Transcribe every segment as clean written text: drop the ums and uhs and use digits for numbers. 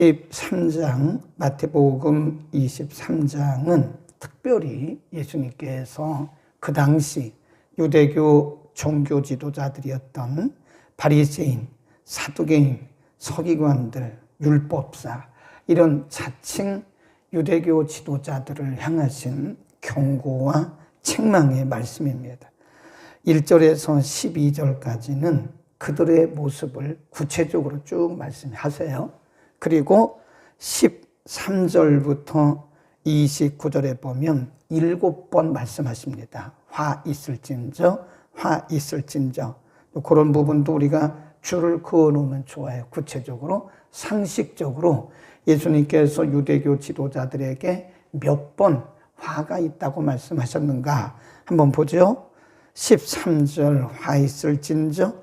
23장, 마태복음 23장은 특별히 예수님께서 그 당시 유대교 종교 지도자들이었던 바리새인, 사두개인, 서기관들, 율법사 이런 자칭 유대교 지도자들을 향하신 경고와 책망의 말씀입니다. 1절에서 12절까지는 그들의 모습을 구체적으로 쭉 말씀하세요. 그리고 13절부터 29절에 보면 7번 말씀하십니다. 화 있을진저, 화 있을진저. 그런 부분도 우리가 줄을 그어놓으면 좋아요. 구체적으로, 상식적으로 예수님께서 유대교 지도자들에게 몇 번 화가 있다고 말씀하셨는가 한번 보죠. 13절 화 있을진저,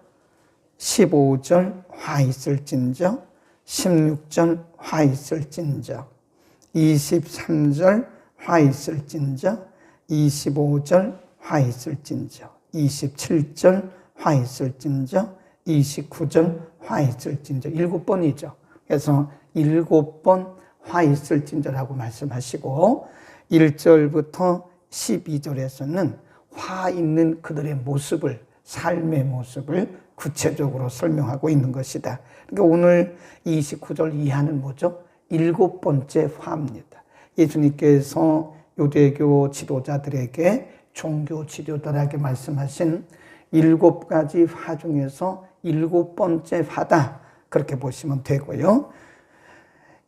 15절 화 있을진저, 16절 화 있을진저, 23절 화 있을진저, 25절 화 있을진저, 27절 화 있을진저, 29절 화 있을진저. 7번이죠. 그래서 7번 화 있을진저라고 말씀하시고 1절부터 12절에서는 화 있는 그들의 모습을, 삶의 모습을 구체적으로 설명하고 있는 것이다. 그러니까 오늘 29절 이하는 뭐죠? 7번째 화입니다. 예수님께서 유대교 지도자들에게, 종교 지도자들에게 말씀하신 7가지 화 중에서 7번째 화다. 그렇게 보시면 되고요.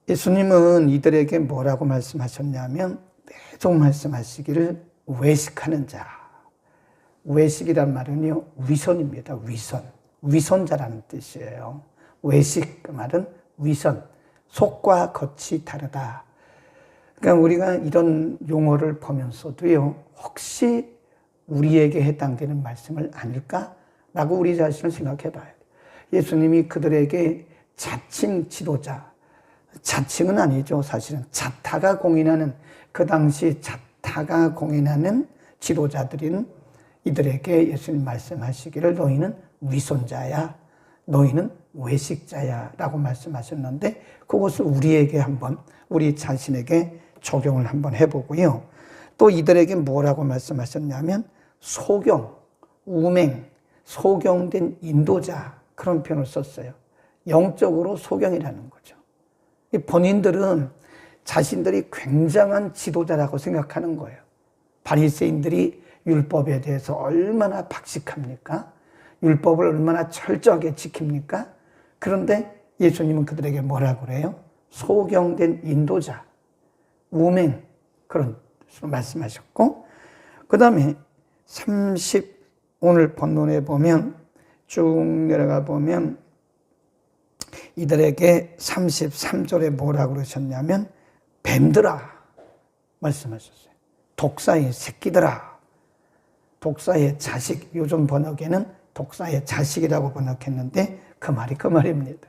예수님은 이들에게 뭐라고 말씀하셨냐면 계속 말씀하시기를 외식하는 자. 외식이란 말은요, 위선입니다. 위선. 위선자라는 뜻이에요. 외식, 그 말은 위선. 속과 겉이 다르다. 그러니까 우리가 이런 용어를 보면서도요, 혹시 우리에게 해당되는 말씀을 아닐까? 라고 우리 자신을 생각해 봐요. 예수님이 그들에게 자칭 지도자, 자칭은 아니죠. 사실은 자타가 공인하는, 그 당시 자타가 공인하는 지도자들인 이들에게 예수님 말씀하시기를 너희는 위선자야, 너희는 외식자야 라고 말씀하셨는데 그것을 우리에게 한번, 우리 자신에게 적용을 한번 해보고요. 또 이들에게 뭐라고 말씀하셨냐면 소경, 우맹, 소경된 인도자, 그런 표현을 썼어요. 영적으로 소경이라는 거죠. 본인들은 자신들이 굉장한 지도자라고 생각하는 거예요. 바리새인들이 율법에 대해서 얼마나 박식합니까? 율법을 얼마나 철저하게 지킵니까? 그런데 예수님은 그들에게 뭐라고 그래요? 소경된 인도자, 우맹, 그런 말씀하셨고, 그 다음에 오늘 본문에 보면 쭉 내려가 보면 이들에게 33절에 뭐라고 그러셨냐면 뱀들아 말씀하셨어요. 독사의 새끼들아, 독사의 자식, 요즘 번역에는 독사의 자식이라고 번역했는데 그 말이 그 말입니다.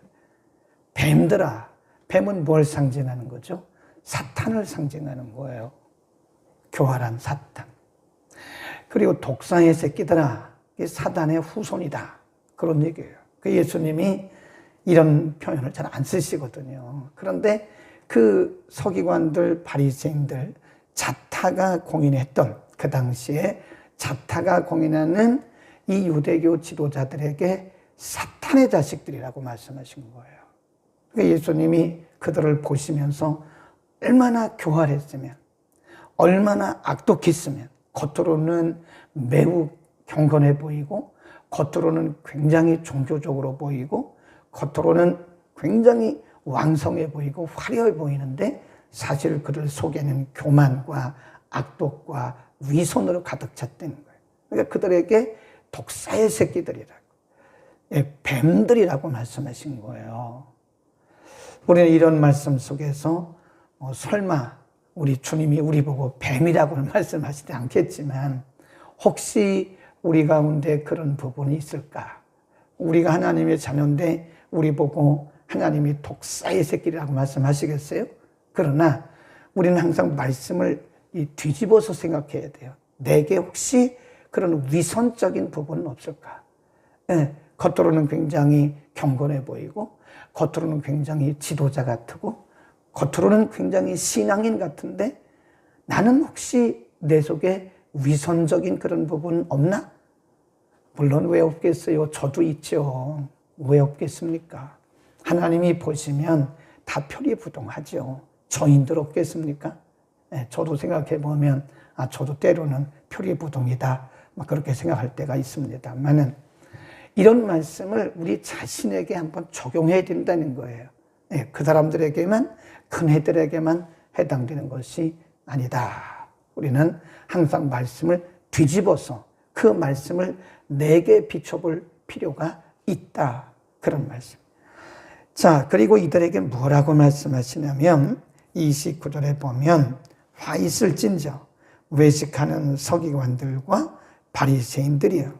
뱀들아, 뱀은 뭘 상징하는 거죠? 사탄을 상징하는 거예요. 교활한 사탄. 그리고 독사의 새끼들아, 이게 사단의 후손이다. 그런 얘기예요. 예수님이 이런 표현을 잘 안 쓰시거든요. 그런데 그 서기관들, 바리새인들, 자타가 공인했던, 그 당시에 자타가 공인하는 이 유대교 지도자들에게 사탄의 자식들이라고 말씀하신 거예요. 그러니까 예수님이 그들을 보시면서 얼마나 교활했으면, 얼마나 악독했으면, 겉으로는 매우 경건해 보이고, 겉으로는 굉장히 종교적으로 보이고, 겉으로는 굉장히 왕성해 보이고 화려해 보이는데 사실 그들 속에는 교만과 악독과 위선으로 가득 찼다는 거예요. 그러니까 그들에게 독사의 새끼들이라고, 뱀들이라고 말씀하신 거예요. 우리는 이런 말씀 속에서 설마 우리 주님이 우리 보고 뱀이라고는 말씀하시지 않겠지만 혹시 우리 가운데 그런 부분이 있을까? 우리가 하나님의 자녀인데 우리 보고 하나님이 독사의 새끼라고 말씀하시겠어요? 그러나 우리는 항상 말씀을 뒤집어서 생각해야 돼요. 내게 혹시 그런 위선적인 부분은 없을까? 네, 겉으로는 굉장히 경건해 보이고 겉으로는 굉장히 지도자 같고 겉으로는 굉장히 신앙인 같은데 나는 혹시 내 속에 위선적인 그런 부분 없나? 물론 왜 없겠어요? 저도 있죠. 왜 없겠습니까? 하나님이 보시면 다 표리부동하죠. 저인들 없겠습니까? 네, 저도 생각해 보면 저도 때로는 표리부동이다 그렇게 생각할 때가 있습니다만은 이런 말씀을 우리 자신에게 한번 적용해야 된다는 거예요. 네, 그 사람들에게만 큰 애들에게만 해당되는 것이 아니다. 우리는 항상 말씀을 뒤집어서 그 말씀을 내게 비춰볼 필요가 있다. 그런 말씀. 자, 그리고 이들에게 뭐라고 말씀하시냐면 29절에 보면 화 있을진저 외식하는 서기관들과 바리새인들이여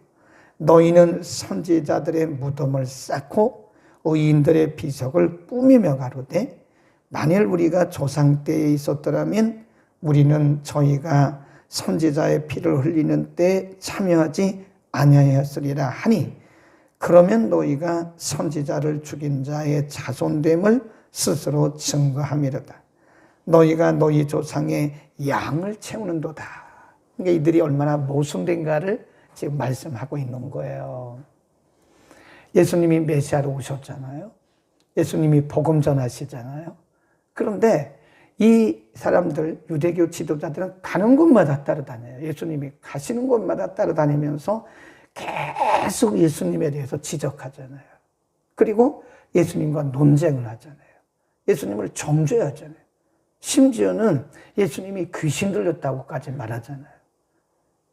너희는 선지자들의 무덤을 쌓고 의인들의 비석을 꾸미며 가로되 만일 우리가 조상 때에 있었더라면 우리는 저희가 선지자의 피를 흘리는 때에 참여하지 아니하였으리라 하니 그러면 너희가 선지자를 죽인 자의 자손됨을 스스로 증거함이로다. 너희가 너희 조상의 양을 채우는도다. 그러니까 이들이 얼마나 모순된가를 지금 말씀하고 있는 거예요. 예수님이 메시아로 오셨잖아요. 예수님이 복음 전하시잖아요. 그런데 이 사람들, 유대교 지도자들은 가는 곳마다 따라다녀요. 예수님이 가시는 곳마다 따라다니면서 계속 예수님에 대해서 지적하잖아요. 그리고 예수님과 논쟁을 하잖아요. 예수님을 정죄하잖아요. 심지어는 예수님이 귀신 들렸다고까지 말하잖아요.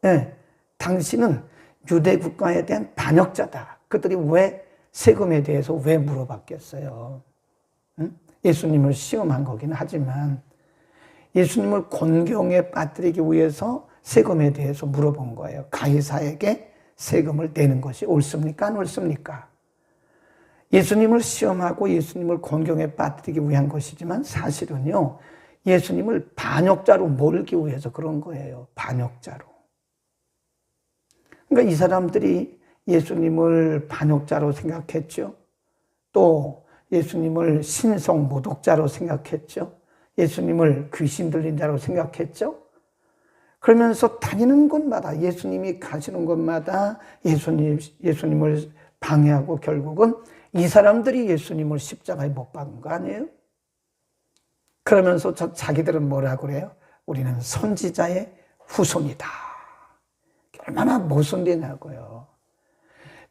네, 당신은 유대 국가에 대한 반역자다. 그들이 왜 세금에 대해서 왜 물어봤겠어요? 응? 예수님을 시험한 거긴 하지만 예수님을 곤경에 빠뜨리기 위해서 세금에 대해서 물어본 거예요. 가이사에게 세금을 내는 것이 옳습니까? 안 옳습니까? 예수님을 시험하고 예수님을 곤경에 빠뜨리기 위한 것이지만 사실은요, 예수님을 반역자로 몰기 위해서 그런 거예요. 반역자로. 그러니까 이 사람들이 예수님을 반역자로 생각했죠. 또 예수님을 신성 모독자로 생각했죠. 예수님을 귀신 들린 자로 생각했죠. 그러면서 다니는 곳마다 예수님이 가시는 곳마다 예수님을 방해하고 결국은 이 사람들이 예수님을 십자가에 못 박은 거 아니에요? 그러면서 자기들은 뭐라고 그래요? 우리는 선지자의 후손이다. 얼마나 모순되냐고요.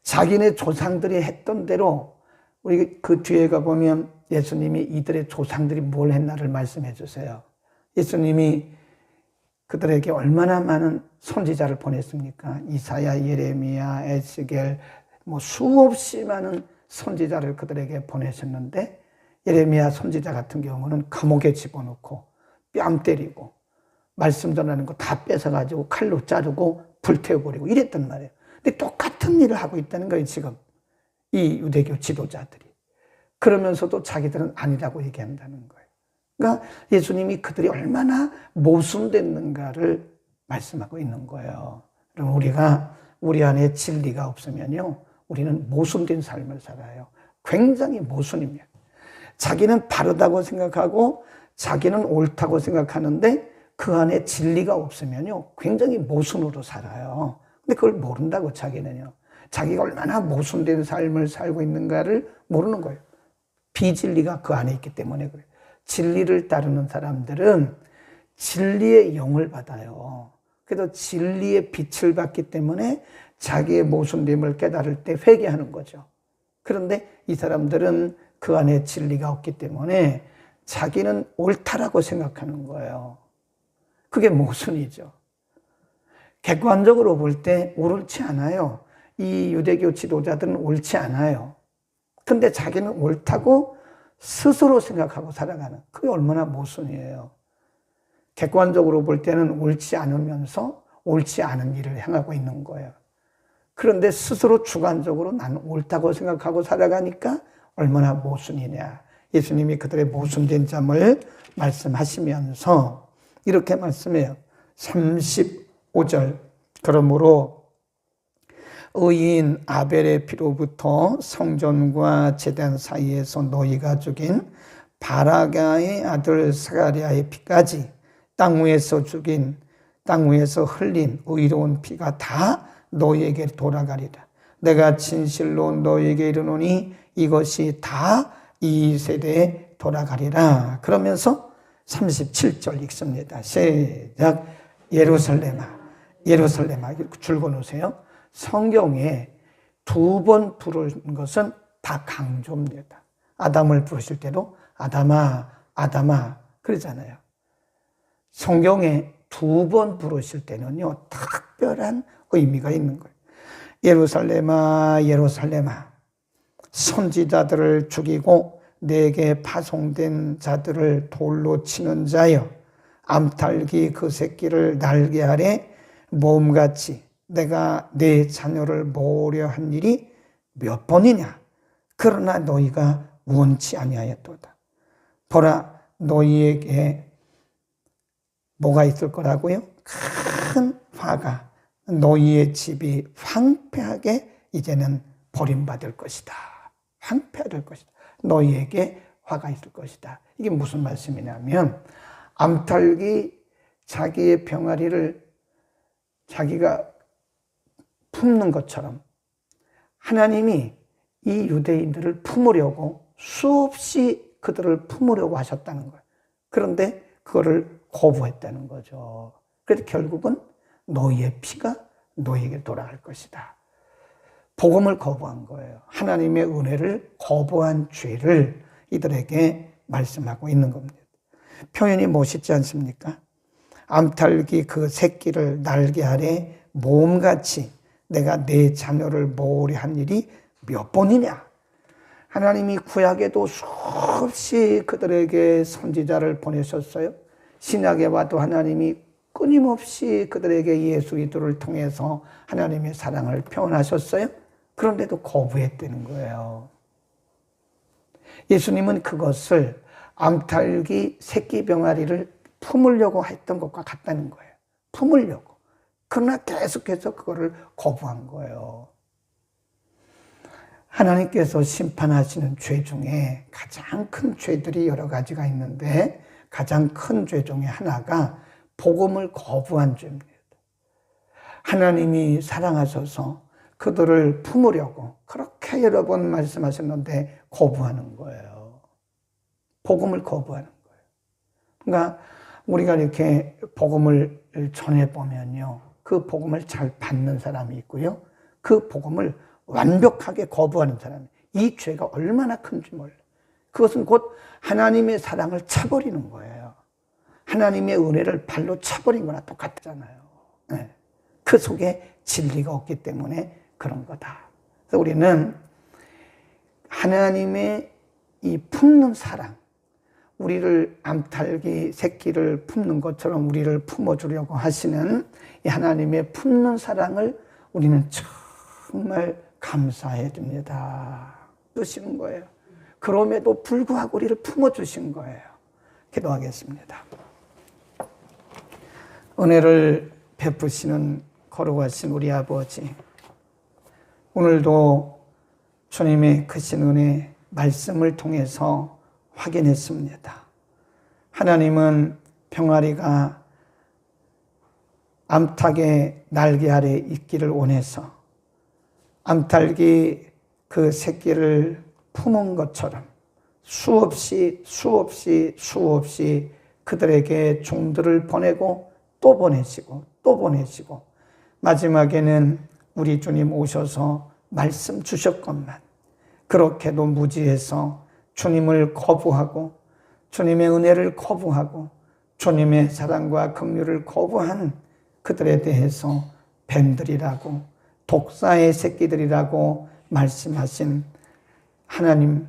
자기네 조상들이 했던 대로 우리 그 뒤에 가보면 예수님이 이들의 조상들이 뭘 했나를 말씀해 주세요. 예수님이 그들에게 얼마나 많은 선지자를 보냈습니까? 이사야, 예레미야, 에스겔 수없이 많은 선지자를 그들에게 보내셨는데 예레미야 선지자 같은 경우는 감옥에 집어넣고 뺨 때리고 말씀 전하는 거 다 뺏어가지고 칼로 자르고 불태워버리고 이랬단 말이에요. 근데 똑같은 일을 하고 있다는 거예요, 지금. 이 유대교 지도자들이. 그러면서도 자기들은 아니라고 얘기한다는 거예요. 그러니까 예수님이 그들이 얼마나 모순됐는가를 말씀하고 있는 거예요. 그럼 우리가 우리 안에 진리가 없으면요, 우리는 모순된 삶을 살아요. 굉장히 모순입니다. 자기는 바르다고 생각하고 자기는 옳다고 생각하는데 그 안에 진리가 없으면요, 굉장히 모순으로 살아요. 근데 그걸 모른다고 자기는요. 자기가 얼마나 모순된 삶을 살고 있는가를 모르는 거예요. 비진리가 그 안에 있기 때문에 그래요. 진리를 따르는 사람들은 진리의 영을 받아요. 그래서 진리의 빛을 받기 때문에 자기의 모순됨을 깨달을 때 회개하는 거죠. 그런데 이 사람들은 그 안에 진리가 없기 때문에 자기는 옳다라고 생각하는 거예요. 그게 모순이죠. 객관적으로 볼 때 옳지 않아요. 이 유대교 지도자들은 옳지 않아요. 근데 자기는 옳다고 스스로 생각하고 살아가는, 그게 얼마나 모순이에요. 객관적으로 볼 때는 옳지 않으면서 옳지 않은 일을 행하고 있는 거예요. 그런데 스스로 주관적으로 나는 옳다고 생각하고 살아가니까 얼마나 모순이냐. 예수님이 그들의 모순된 점을 말씀하시면서 이렇게 말씀해요. 35절. 그러므로 의인 아벨의 피로부터 성전과 제단 사이에서 너희가 죽인 바라가의 아들 스가랴의 피까지 땅 위에서 흘린 의로운 피가 다 너희에게 돌아가리라. 내가 진실로 너희에게 이르노니 이것이 다 이 세대에 돌아가리라. 그러면서 37절 읽습니다. 시작. 예루살렘아 예루살렘아 이렇게 줄거 놓으세요. 성경에 2번 부른 것은 다 강조입니다. 아담을 부르실 때도 아담아 아담아 그러잖아요. 성경에 2번 부르실 때는요 특별한 의미가 있는 거예요. 예루살렘아 예루살렘아 선지자들을 죽이고 내게 파송된 자들을 돌로 치는 자여 암탉이 그 새끼를 날개 아래 모음같이 내가 내 자녀를 모으려 한 일이 몇 번이냐. 그러나 너희가 원치 아니하였도다. 보라 너희에게 뭐가 있을 거라고요? 큰 화가 너희의 집이 황폐하게 이제는 버림받을 것이다. 황폐할 것이다. 너희에게 화가 있을 것이다. 이게 무슨 말씀이냐면 암탉이 자기의 병아리를 자기가 품는 것처럼 하나님이 이 유대인들을 품으려고 수없이 그들을 품으려고 하셨다는 거예요. 그런데 그거를 거부했다는 거죠. 그래서 결국은 너희의 피가 너희에게 돌아갈 것이다. 복음을 거부한 거예요. 하나님의 은혜를 거부한 죄를 이들에게 말씀하고 있는 겁니다. 표현이 멋있지 않습니까? 암탉이 그 새끼를 날개 아래 모음같이 내가 내 자녀를 모으려 한 일이 몇 번이냐. 하나님이 구약에도 수없이 그들에게 선지자를 보내셨어요. 신약에 와도 하나님이 끊임없이 그들에게 예수 그리스도를 통해서 하나님의 사랑을 표현하셨어요. 그런데도 거부했다는 거예요. 예수님은 그것을 암탉이 새끼 병아리를 품으려고 했던 것과 같다는 거예요. 품으려고. 그러나 계속해서 그거를 거부한 거예요. 하나님께서 심판하시는 죄 중에 가장 큰 죄들이 여러 가지가 있는데 가장 큰 죄 중에 하나가 복음을 거부한 죄입니다. 하나님이 사랑하셔서 그들을 품으려고 그렇게 여러 번 말씀하셨는데 거부하는 거예요. 복음을 거부하는 거예요. 그러니까 우리가 이렇게 복음을 전해보면요. 그 복음을 잘 받는 사람이 있고요. 그 복음을 완벽하게 거부하는 사람이 이 죄가 얼마나 큰지 몰라요. 그것은 곧 하나님의 사랑을 차버리는 거예요. 하나님의 은혜를 발로 차버린 거나 똑같잖아요. 네. 그 속에 진리가 없기 때문에 그런 거다. 그래서 우리는 하나님의 이 품는 사랑, 우리를 암탉이 새끼를 품는 것처럼 우리를 품어주려고 하시는 이 하나님의 품는 사랑을 우리는 정말 감사해야 됩니다. 주시는 거예요. 그럼에도 불구하고 우리를 품어주신 거예요. 기도하겠습니다. 은혜를 베푸시는 거룩하신 우리 아버지, 오늘도 주님의 크신 은혜 말씀을 통해서 확인했습니다. 하나님은 병아리가 암탉의 날개 아래 있기를 원해서 암탉이 그 새끼를 품은 것처럼 수없이 그들에게 종들을 보내고 또 보내시고 또 보내시고 마지막에는 우리 주님 오셔서 말씀 주셨건만 그렇게도 무지해서 주님을 거부하고 주님의 은혜를 거부하고 주님의 사랑과 긍휼을 거부한 그들에 대해서 뱀들이라고 독사의 새끼들이라고 말씀하신 하나님,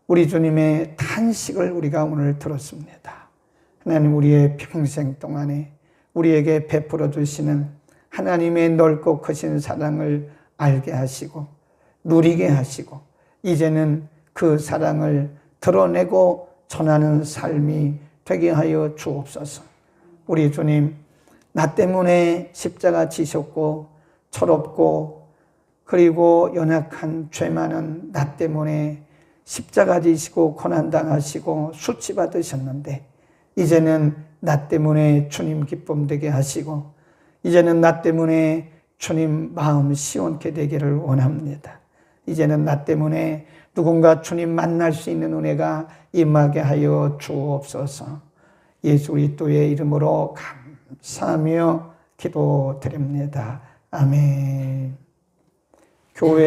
우리 주님의 탄식을 우리가 오늘 들었습니다. 하나님, 우리의 평생 동안에 우리에게 베풀어 주시는 하나님의 넓고 크신 사랑을 알게 하시고 누리게 하시고 이제는 그 사랑을 드러내고 전하는 삶이 되게 하여 주옵소서. 우리 주님, 나 때문에 십자가 지셨고 철없고 그리고 연약한 죄 많은 나 때문에 십자가 지시고 고난당하시고 수치받으셨는데 이제는 나 때문에 주님 기쁨 되게 하시고 이제는 나 때문에 주님 마음 시원케 되기를 원합니다. 이제는 나 때문에 누군가 주님 만날 수 있는 은혜가 임하게 하여 주옵소서. 예수 그리스도의 이름으로 감사하며 기도드립니다. 아멘. 교회